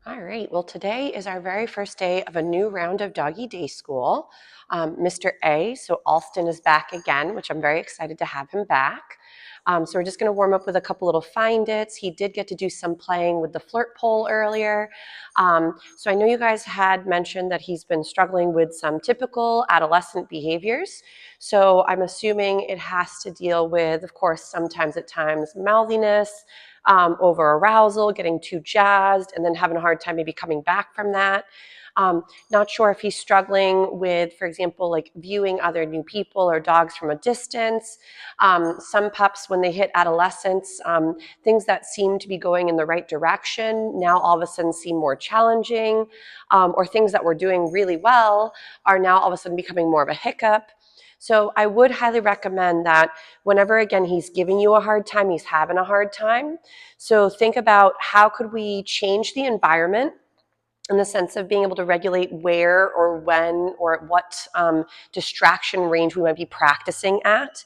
All right, well, today is our very first day of a new round of doggy day school. Mr. A, so Allston is back again, which I'm very excited to have him back. So we're just going to warm up with a couple little find its. He did get to do some playing with the flirt pole earlier. So I know you guys had mentioned that he's been struggling with some typical adolescent behaviors. So I'm assuming it has to deal with, of course, sometimes at times mouthiness, over arousal, getting too jazzed, and then having a hard time maybe coming back from that. Not sure if he's struggling with, for example, like viewing other new people or dogs from a distance. Some pups, when they hit adolescence, things that seem to be going in the right direction now all of a sudden seem more challenging, or things that were doing really well are now all of a sudden becoming more of a hiccup. So I would highly recommend that whenever, again, he's giving you a hard time, he's having a hard time. So think about how could we change the environment in the sense of being able to regulate where or when or at what distraction range we might be practicing at.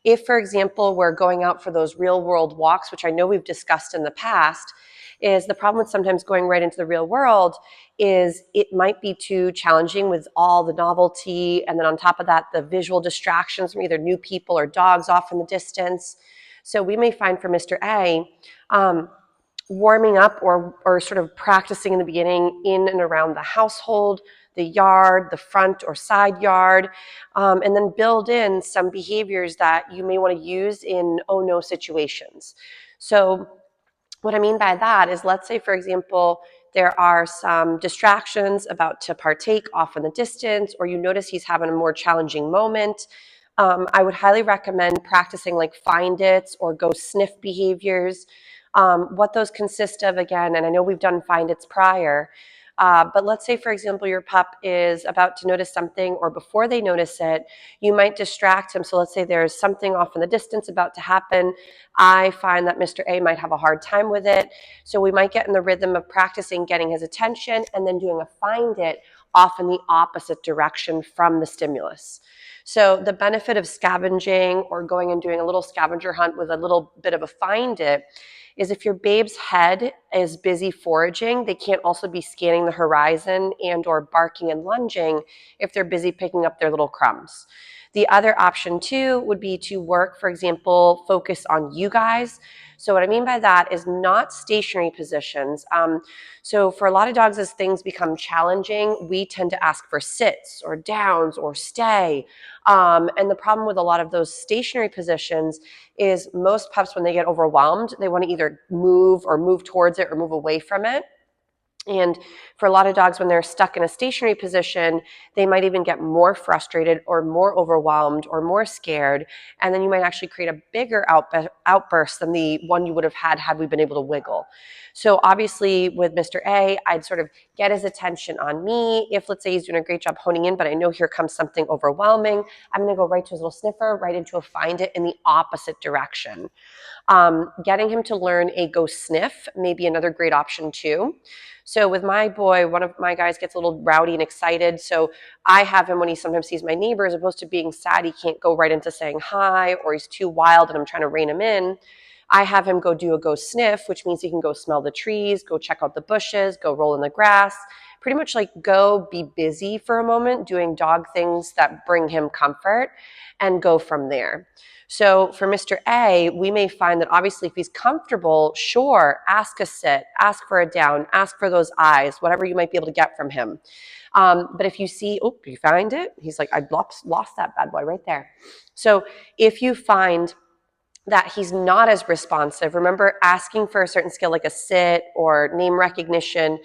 If, for example, we're going out for those real world walks, which I know we've discussed in the past, is the problem with sometimes going right into the real world is it might be too challenging with all the novelty, and then on top of that, the visual distractions from either new people or dogs off in the distance. So we may find for Mr. A, warming up or sort of practicing in the beginning in and around the household, the yard, the front or side yard, and then build in some behaviors that you may want to use in oh no situations. So what I mean by that is, let's say, for example, there are some distractions about to partake off in the distance, or you notice he's having a more challenging moment. I would highly recommend practicing like find its or go sniff behaviors. What those consist of, again, and I know we've done find its prior, but let's say, for example, your pup is about to notice something, or before they notice it, you might distract him. So let's say there's something off in the distance about to happen. I find that Mr. A might have a hard time with it. So we might get in the rhythm of practicing getting his attention and then doing a find it off in the opposite direction from the stimulus. So the benefit of scavenging or going and doing a little scavenger hunt with a little bit of a find it is if your babe's head is busy foraging, they can't also be scanning the horizon and or barking and lunging if they're busy picking up their little crumbs. The other option too would be to work, for example, focus on you guys. So what I mean by that is not stationary positions. So for a lot of dogs, as things become challenging, we tend to ask for sits or downs or stay. And the problem with a lot of those stationary positions is most pups, when they get overwhelmed, they want to either move or move towards it or move away from it. And for a lot of dogs, when they're stuck in a stationary position, they might even get more frustrated or more overwhelmed or more scared. And then you might actually create a bigger outburst than the one you would have had we been able to wiggle. So obviously with Mr. A, I'd sort of get his attention on me. If, let's say, he's doing a great job honing in, but I know here comes something overwhelming, I'm going to go right to his little sniffer, right into a find it in the opposite direction. Getting him to learn a go sniff may be another great option too. So with my boy, one of my guys gets a little rowdy and excited. So I have him, when he sometimes sees my neighbor, as opposed to being sad, he can't go right into saying hi, or he's too wild and I'm trying to rein him in. I have him go do a go sniff, which means he can go smell the trees, go check out the bushes, go roll in the grass, pretty much like go be busy for a moment doing dog things that bring him comfort and go from there. So for Mr. A, we may find that obviously if he's comfortable, sure, ask a sit, ask for a down, ask for those eyes, whatever you might be able to get from him. But if you see, oh, you find it? He's like, I lost that bad boy right there. So if you find that he's not as responsive, remember, asking for a certain skill like a sit or name recognition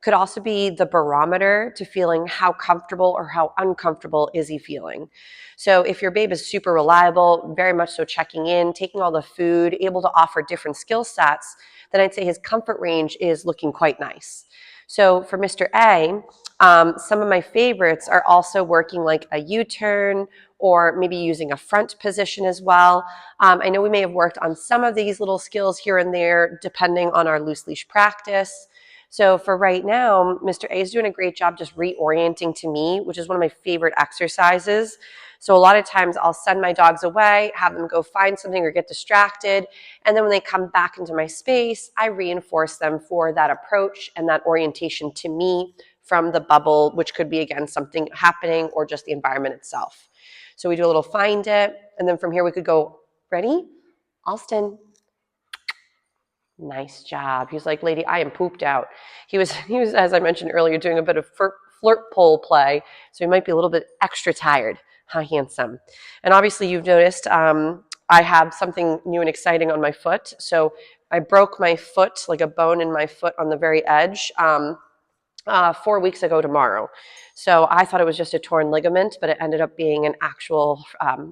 could also be the barometer to feeling how comfortable or how uncomfortable is he feeling. So if your babe is super reliable, very much so checking in, taking all the food, able to offer different skill sets, then I'd say his comfort range is looking quite nice. So for Mr. A, some of my favorites are also working like a U-turn, or maybe using a front position as well. I know we may have worked on some of these little skills here and there, depending on our loose leash practice. So for right now, Mr. A is doing a great job just reorienting to me, which is one of my favorite exercises. So a lot of times I'll send my dogs away, have them go find something or get distracted. And then when they come back into my space, I reinforce them for that approach and that orientation to me from the bubble, which could be, again, something happening or just the environment itself. So we do a little find it. And then from here we could go, ready? Allston. Nice job. He was like, lady, I am pooped out. He was, as I mentioned earlier, doing a bit of flirt pole play, so he might be a little bit extra tired. How handsome. And obviously you've noticed I have something new and exciting on my foot. So I broke my foot, like a bone in my foot on the very edge, 4 weeks ago tomorrow. So I thought it was just a torn ligament, but it ended up being an actual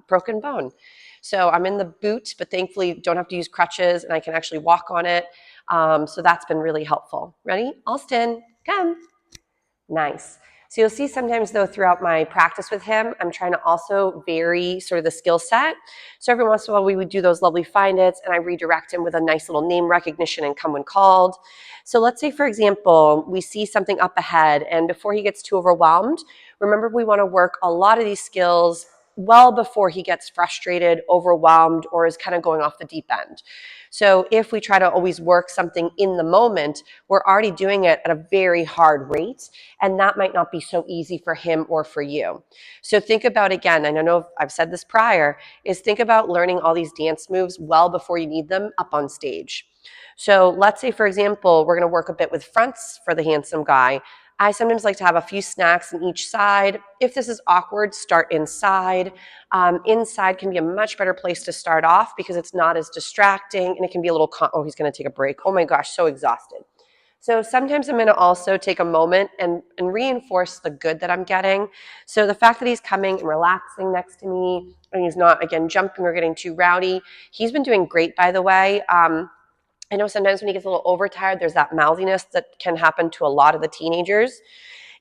broken bone. So I'm in the boot, but thankfully don't have to use crutches and I can actually walk on it. So that's been really helpful. Ready? Allston, come. Nice. So you'll see sometimes, though, throughout my practice with him, I'm trying to also vary sort of the skill set. So every once in a while, we would do those lovely find its, and I redirect him with a nice little name recognition and come when called. So let's say, for example, we see something up ahead, and before he gets too overwhelmed, remember we want to work a lot of these skills well before he gets frustrated, overwhelmed, or is kind of going off the deep end. So if we try to always work something in the moment, we're already doing it at a very hard rate, and that might not be so easy for him or for you. So think about, again, and I know I've said this prior, is think about learning all these dance moves well before you need them up on stage. So let's say, for example, we're going to work a bit with fronts for the handsome guy. I sometimes like to have a few snacks on each side. If this is awkward, start inside. Inside can be a much better place to start off because it's not as distracting and it can be a little, oh, he's going to take a break. Oh my gosh, so exhausted. So sometimes I'm going to also take a moment and reinforce the good that I'm getting. So the fact that he's coming and relaxing next to me and he's not, again, jumping or getting too rowdy. He's been doing great, by the way. I know sometimes when he gets a little overtired, there's that mouthiness that can happen to a lot of the teenagers.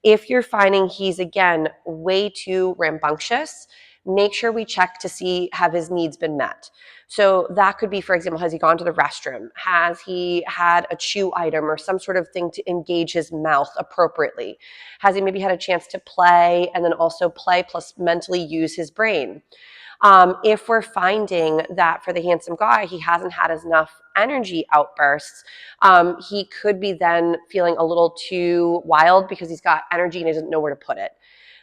If you're finding he's, again, way too rambunctious, make sure we check to see have his needs been met. So that could be, for example, has he gone to the restroom? Has he had a chew item or some sort of thing to engage his mouth appropriately? Has he maybe had a chance to play and then also play plus mentally use his brain? If we're finding that for the handsome guy, he hasn't had enough energy outbursts, he could be then feeling a little too wild because he's got energy and he doesn't know where to put it.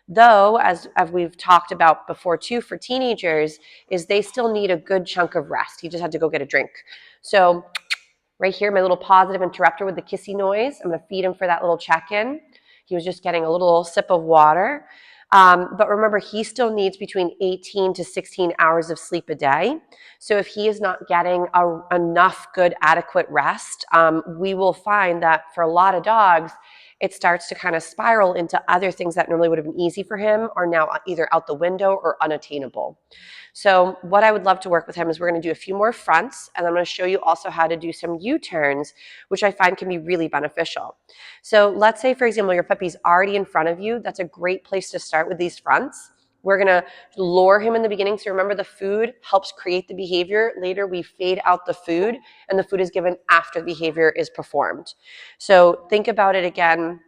Though, as we've talked about before too, for teenagers, is they still need a good chunk of rest. He just had to go get a drink. So right here, my little positive interrupter with the kissy noise, I'm going to feed him for that little check-in. He was just getting a little sip of water. But remember, he still needs between 18 to 16 hours of sleep a day. So if he is not getting enough good, adequate rest, we will find that for a lot of dogs, it starts to kind of spiral into other things that normally would have been easy for him are now either out the window or unattainable. So what I would love to work with him is we're going to do a few more fronts, and I'm going to show you also how to do some U-turns, which I find can be really beneficial. So let's say, for example, your puppy's already in front of you. That's a great place to start with these fronts. We're going to lure him in the beginning. So remember, the food helps create the behavior. Later, we fade out the food, and the food is given after the behavior is performed. So think about it again,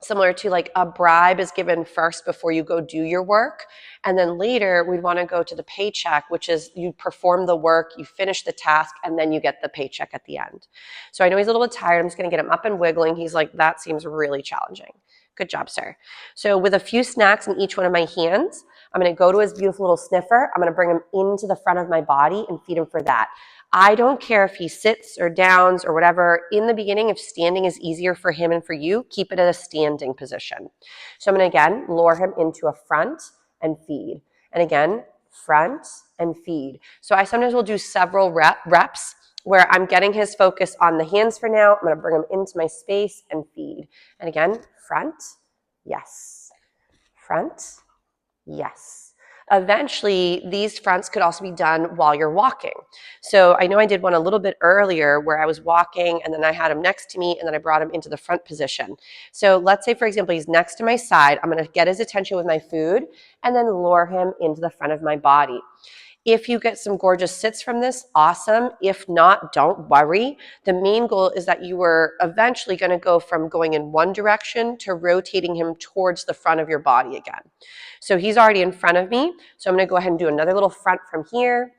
similar to like a bribe is given first before you go do your work. And then later we'd want to go to the paycheck, which is you perform the work, you finish the task, and then you get the paycheck at the end. So I know he's a little bit tired. I'm just going to get him up and wiggling. He's like, that seems really challenging. Good job, sir. So with a few snacks in each one of my hands, I'm going to go to his beautiful little sniffer. I'm going to bring him into the front of my body and feed him for that. I don't care if he sits or downs or whatever. In the beginning, if standing is easier for him and for you, keep it at a standing position. So I'm going to, again, lure him into a front and feed. And again, front and feed. So I sometimes will do several reps where I'm getting his focus on the hands for now. I'm going to bring him into my space and feed. And again, front, yes. Front, yes. Eventually, these fronts could also be done while you're walking. So I know I did one a little bit earlier where I was walking and then I had him next to me and then I brought him into the front position. So let's say, for example, he's next to my side. I'm going to get his attention with my food and then lure him into the front of my body. If you get some gorgeous sits from this, awesome. If not, don't worry. The main goal is that you are eventually going to go from going in one direction to rotating him towards the front of your body again. So he's already in front of me. So I'm going to go ahead and do another little front from here,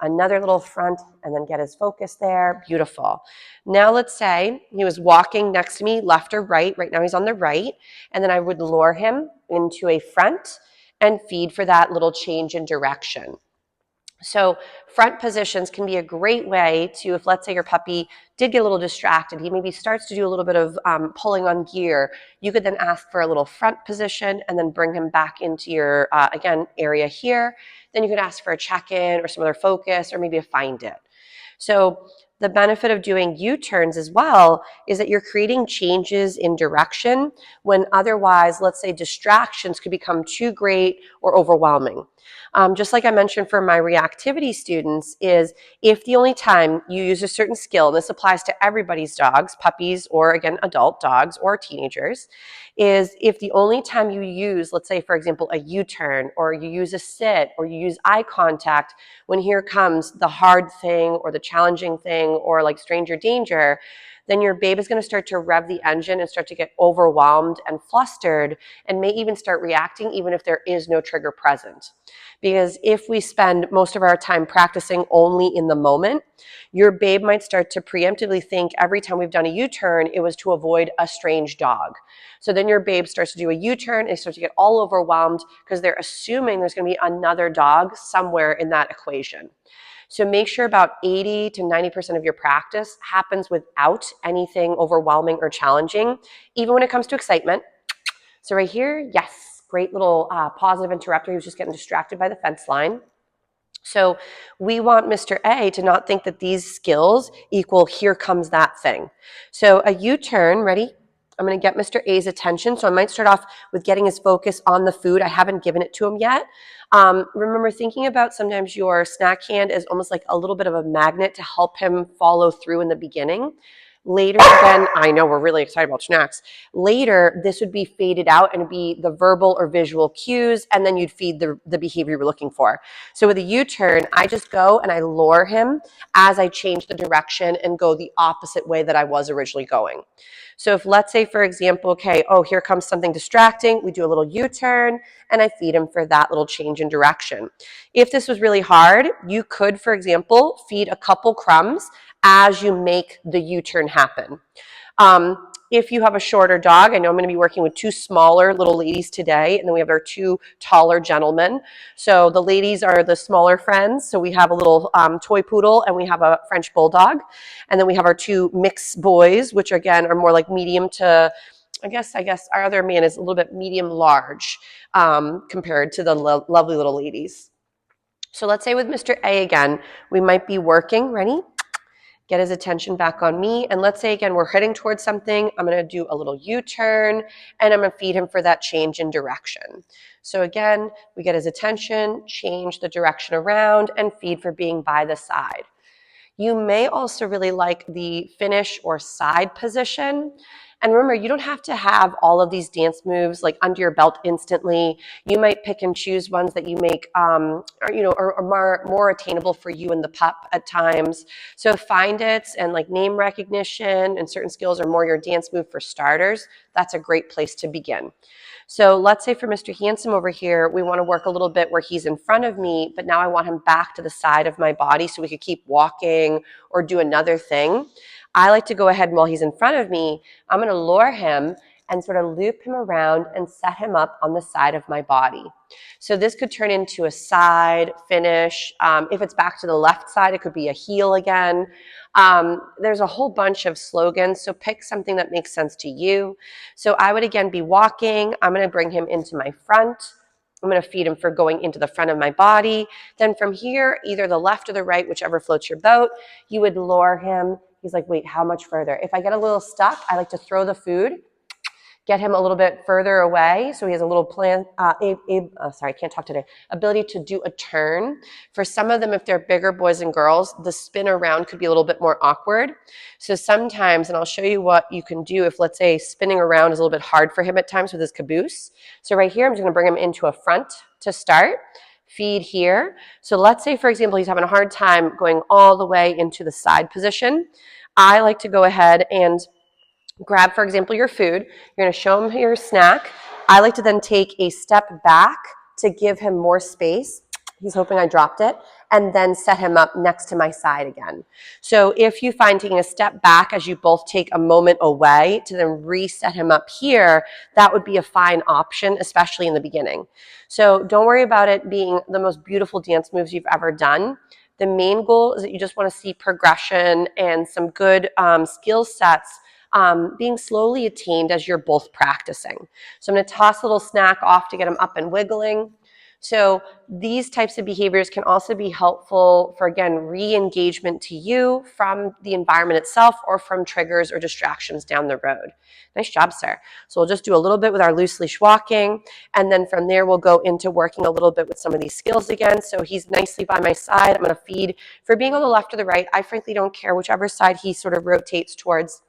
another little front, and then get his focus there. Beautiful. Now let's say he was walking next to me, left or right. Right now he's on the right. And then I would lure him into a front and feed for that little change in direction. So front positions can be a great way to, if let's say your puppy did get a little distracted, he maybe starts to do a little bit of pulling on gear, you could then ask for a little front position and then bring him back into your, again, area here. Then you could ask for a check-in or some other focus or maybe a find it. So the benefit of doing U-turns as well is that you're creating changes in direction when otherwise, let's say, distractions could become too great or overwhelming. Just like I mentioned for my reactivity students is if the only time you use a certain skill, and this applies to everybody's dogs, puppies, or again, adult dogs or teenagers, is if the only time you use, let's say, for example, a U-turn or you use a sit or you use eye contact when here comes the hard thing or the challenging thing or like stranger danger, then your babe is going to start to rev the engine and start to get overwhelmed and flustered and may even start reacting even if there is no trigger present. Because if we spend most of our time practicing only in the moment, your babe might start to preemptively think every time we've done a U-turn, it was to avoid a strange dog. So then your babe starts to do a U-turn and they start to get all overwhelmed because they're assuming there's going to be another dog somewhere in that equation. So make sure about 80 to 90% of your practice happens without anything overwhelming or challenging, even when it comes to excitement. So right here, yes, great little positive interrupter. He was just getting distracted by the fence line. So we want Mr. A to not think that these skills equal here comes that thing. So a U-turn, ready? I'm going to get Mr. A's attention. So I might start off with getting his focus on the food. I haven't given it to him yet. Remember thinking about sometimes your snack hand is almost like a little bit of a magnet to help him follow through in the beginning. Later, again, I know we're really excited about snacks. Later, this would be faded out and it'd be the verbal or visual cues, and then you'd feed the behavior we're looking for. So with a U-turn, I just go and I lure him as I change the direction and go the opposite way that I was originally going. So if let's say, for example, okay, oh, here comes something distracting, we do a little U-turn and I feed him for that little change in direction. If this was really hard, you could, for example, feed a couple crumbs as you make the U-turn happen. If you have a shorter dog, I know I'm going to be working with two smaller little ladies today, and then we have our two taller gentlemen. So the ladies are the smaller friends. So we have a little toy poodle, and we have a French bulldog. And then we have our two mixed boys, which again are more like medium to, I guess our other man is a little bit medium large compared to the lovely little ladies. So let's say with Mr. A again, we might be working, ready? Get his attention back on me. And let's say, again, we're heading towards something. I'm going to do a little U-turn, and I'm going to feed him for that change in direction. So again, we get his attention, change the direction around, and feed for being by the side. You may also really like the finish or side position. And remember, you don't have to have all of these dance moves like under your belt instantly. You might pick and choose ones that you make, are more attainable for you and the pup at times. So find it and like name recognition and certain skills are more your dance move for starters. That's a great place to begin. So let's say for Mr. Handsome over here, we want to work a little bit where he's in front of me, but now I want him back to the side of my body so we could keep walking or do another thing. I like to go ahead and while he's in front of me, I'm going to lure him and sort of loop him around and set him up on the side of my body. So this could turn into a side finish. If it's back to the left side, it could be a heel again. There's a whole bunch of slogans, so pick something that makes sense to you. So I would again be walking. I'm going to bring him into my front. I'm going to feed him for going into the front of my body. Then from here, either the left or the right, whichever floats your boat, you would lure him. He's like, wait, how much further? If I get a little stuck, I like to throw the food, get him a little bit further away. So he has a little ability to do a turn. For some of them, if they're bigger boys and girls, the spin around could be a little bit more awkward. So sometimes, and I'll show you what you can do if, let's say, spinning around is a little bit hard for him at times with his caboose. So right here, I'm just going to bring him into a front to start. feed here. So let's say, for example, he's having a hard time going all the way into the side position. I like to go ahead and grab, for example, your food. You're going to show him your snack. I like to then take a step back to give him more space. He's hoping I dropped it. And then set him up next to my side again. So if you find taking a step back as you both take a moment away to then reset him up here, that would be a fine option, especially in the beginning. So don't worry about it being the most beautiful dance moves you've ever done. The main goal is that you just want to see progression and some good skill sets being slowly attained as you're both practicing. So I'm going to toss a little snack off to get him up and wiggling. So these types of behaviors can also be helpful for, again, re-engagement to you from the environment itself or from triggers or distractions down the road. Nice job, sir. So we'll just do a little bit with our loose leash walking, and then from there we'll go into working a little bit with some of these skills again. So he's nicely by my side. I'm going to feed for being on the left or the right. I frankly don't care whichever side he sort of rotates towards.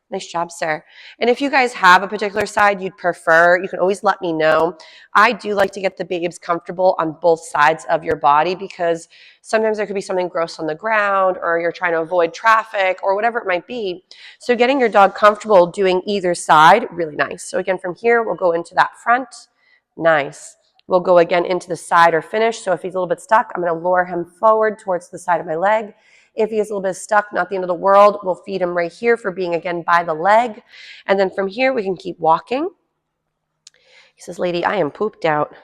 Nice job, sir. And if you guys have a particular side you'd prefer, you can always let me know. I do like to get the babes comfortable on both sides of your body because sometimes there could be something gross on the ground or you're trying to avoid traffic or whatever it might be. So getting your dog comfortable doing either side, really nice. So again, from here, we'll go into that front. Nice. We'll go again into the side or finish. So if he's a little bit stuck, I'm going to lure him forward towards the side of my leg. If he is a little bit stuck, not the end of the world, we'll feed him right here for being, again, by the leg. And then from here, we can keep walking. He says, lady, I am pooped out.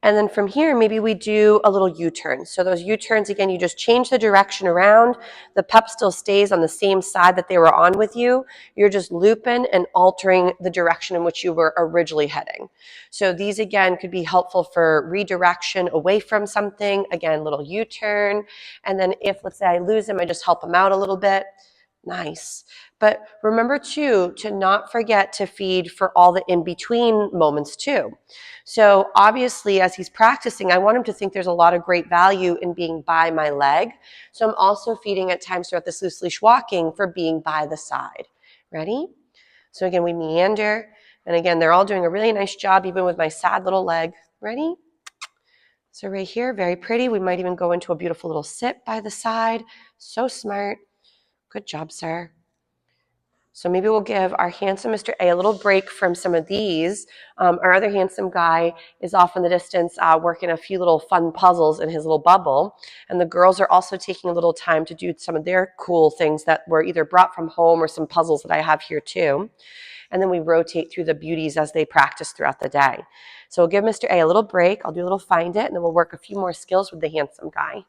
And then from here, maybe we do a little U-turn. So those U-turns, again, you just change the direction around. The pup still stays on the same side that they were on with you. You're just looping and altering the direction in which you were originally heading. So these, again, could be helpful for redirection away from something. Again, little U-turn. And then if, let's say, I lose him, I just help him out a little bit. Nice. But remember, too, to not forget to feed for all the in-between moments, too. So obviously, as he's practicing, I want him to think there's a lot of great value in being by my leg. So I'm also feeding at times throughout this loose leash walking for being by the side. Ready? So again, we meander. And again, they're all doing a really nice job, even with my sad little leg. Ready? So right here, very pretty. We might even go into a beautiful little sit by the side. So smart. Good job, sir. So maybe we'll give our handsome Mr. A little break from some of these. Our other handsome guy is off in the distance working a few little fun puzzles in his little bubble. And the girls are also taking a little time to do some of their cool things that were either brought from home or some puzzles that I have here too. And then we rotate through the beauties as they practice throughout the day. So we'll give Mr. A little break. I'll do a little find it, and then we'll work a few more skills with the handsome guy.